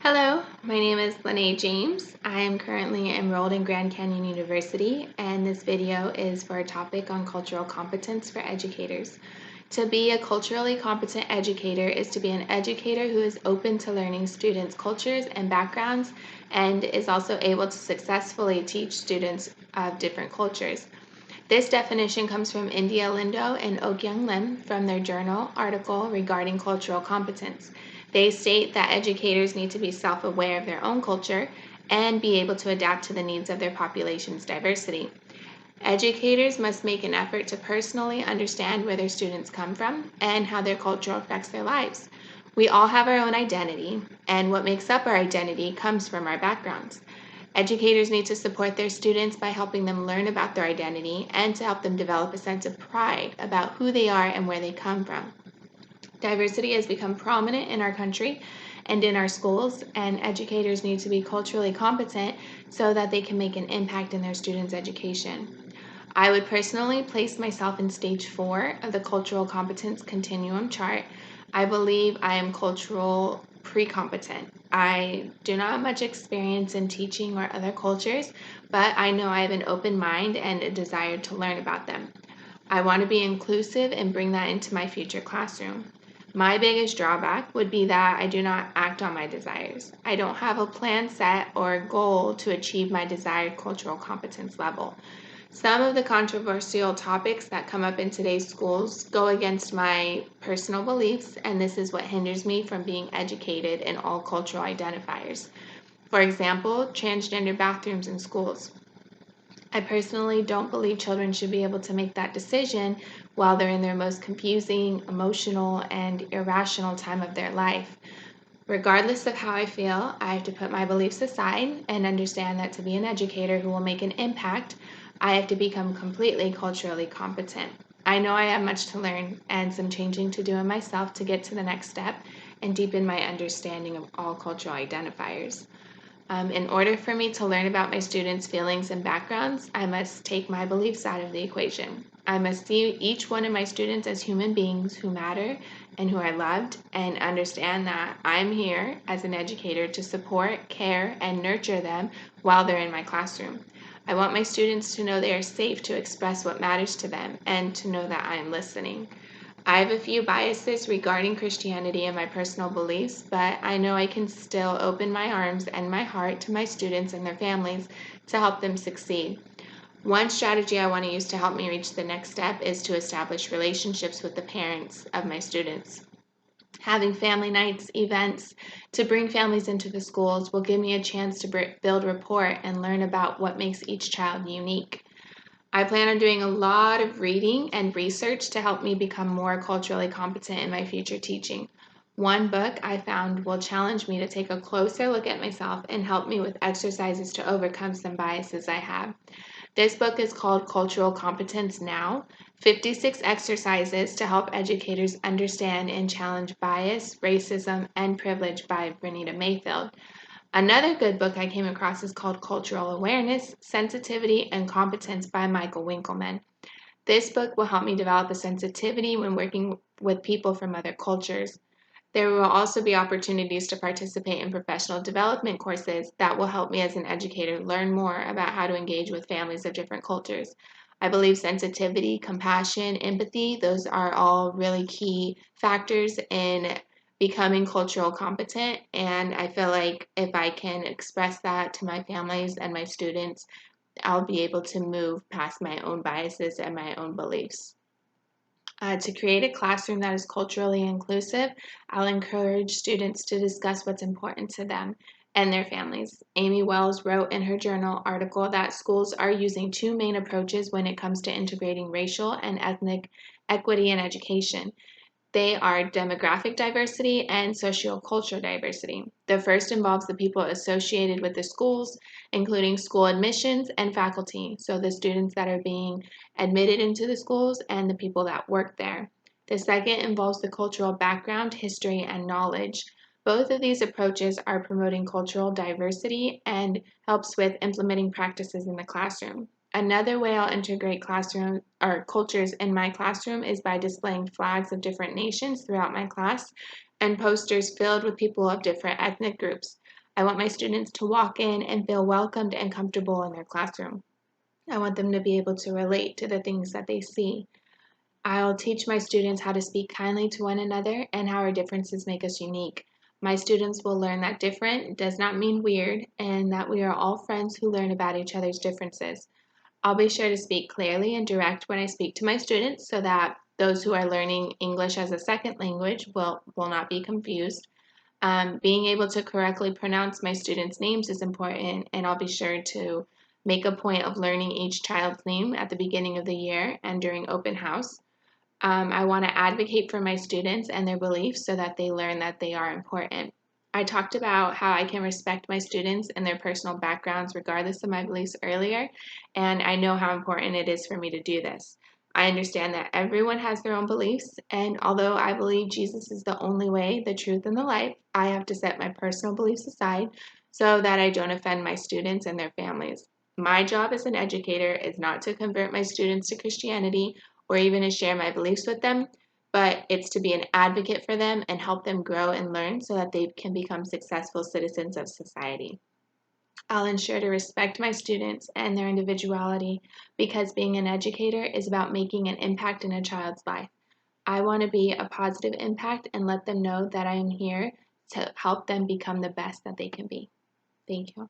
Hello, my name is Lene James. I am currently enrolled in Grand Canyon University, and this video is for a topic on cultural competence for educators. To be a culturally competent educator is to be an educator who is open to learning students' cultures and backgrounds and is also able to successfully teach students of different cultures. This definition comes from India Lindo and Okyung Lim from their journal article regarding cultural competence. They state that educators need to be self-aware of their own culture and be able to adapt to the needs of their population's diversity. Educators must make an effort to personally understand where their students come from and how their culture affects their lives. We all have our own identity, and what makes up our identity comes from our backgrounds. Educators need to support their students by helping them learn about their identity and to help them develop a sense of pride about who they are and where they come from. Diversity has become prominent in our country and in our schools, and educators need to be culturally competent so that they can make an impact in their students' education. I would personally place myself in stage 4 of the cultural competence continuum chart. I believe I am cultural pre-competent. I do not have much experience in teaching or other cultures, but I know I have an open mind and a desire to learn about them. I want to be inclusive and bring that into my future classroom. My biggest drawback would be that I do not act on my desires. I don't have a plan set or a goal to achieve my desired cultural competence level. Some of the controversial topics that come up in today's schools go against my personal beliefs, and this is what hinders me from being educated in all cultural identifiers. For example, transgender bathrooms in schools. I personally don't believe children should be able to make that decision while they're in their most confusing, emotional, and irrational time of their life. Regardless of how I feel, I have to put my beliefs aside and understand that to be an educator who will make an impact, I have to become completely culturally competent. I know I have much to learn and some changing to do in myself to get to the next step and deepen my understanding of all cultural identifiers. In order for me to learn about my students' feelings and backgrounds, I must take my beliefs out of the equation. I must see each one of my students as human beings who matter and who are loved, and understand that I'm here as an educator to support, care, and nurture them while they're in my classroom. I want my students to know they are safe to express what matters to them and to know that I am listening. I have a few biases regarding Christianity and my personal beliefs, but I know I can still open my arms and my heart to my students and their families to help them succeed. One strategy I want to use to help me reach the next step is to establish relationships with the parents of my students. Having family nights, events to bring families into the schools will give me a chance to build rapport and learn about what makes each child unique. I plan on doing a lot of reading and research to help me become more culturally competent in my future teaching. One book I found will challenge me to take a closer look at myself and help me with exercises to overcome some biases I have. This book is called Cultural Competence Now: 56 Exercises to Help Educators Understand and Challenge Bias, Racism, and Privilege by Bernita Mayfield. Another good book I came across is called Cultural Awareness, Sensitivity, and Competence by Michael Winkelman. This book will help me develop a sensitivity when working with people from other cultures. There will also be opportunities to participate in professional development courses that will help me as an educator learn more about how to engage with families of different cultures. I believe sensitivity, compassion, empathy, those are all really key factors in becoming cultural competent, and I feel like if I can express that to my families and my students, I'll be able to move past my own biases and my own beliefs. To create a classroom that is culturally inclusive, I'll encourage students to discuss what's important to them and their families. Amy Wells wrote in her journal article that schools are using two main approaches when it comes to integrating racial and ethnic equity in education. They are demographic diversity and sociocultural diversity. The first involves the people associated with the schools, including school admissions and faculty, so the students that are being admitted into the schools and the people that work there. The second involves the cultural background, history, and knowledge. Both of these approaches are promoting cultural diversity and helps with implementing practices in the classroom. Another way I'll integrate classroom or cultures in my classroom is by displaying flags of different nations throughout my class and posters filled with people of different ethnic groups. I want my students to walk in and feel welcomed and comfortable in their classroom. I want them to be able to relate to the things that they see. I'll teach my students how to speak kindly to one another and how our differences make us unique. My students will learn that different does not mean weird and that we are all friends who learn about each other's differences. I'll be sure to speak clearly and direct when I speak to my students so that those who are learning English as a second language will not be confused. Being able to correctly pronounce my students' names is important, and I'll be sure to make a point of learning each child's name at the beginning of the year and during open house. I want to advocate for my students and their beliefs so that they learn that they are important. I talked about how I can respect my students and their personal backgrounds regardless of my beliefs earlier, and I know how important it is for me to do this. I understand that everyone has their own beliefs, and although I believe Jesus is the only way, the truth, and the life, I have to set my personal beliefs aside so that I don't offend my students and their families. My job as an educator is not to convert my students to Christianity or even to share my beliefs with them, but it's to be an advocate for them and help them grow and learn so that they can become successful citizens of society. I'll ensure to respect my students and their individuality because being an educator is about making an impact in a child's life. I want to be a positive impact and let them know that I am here to help them become the best that they can be. Thank you.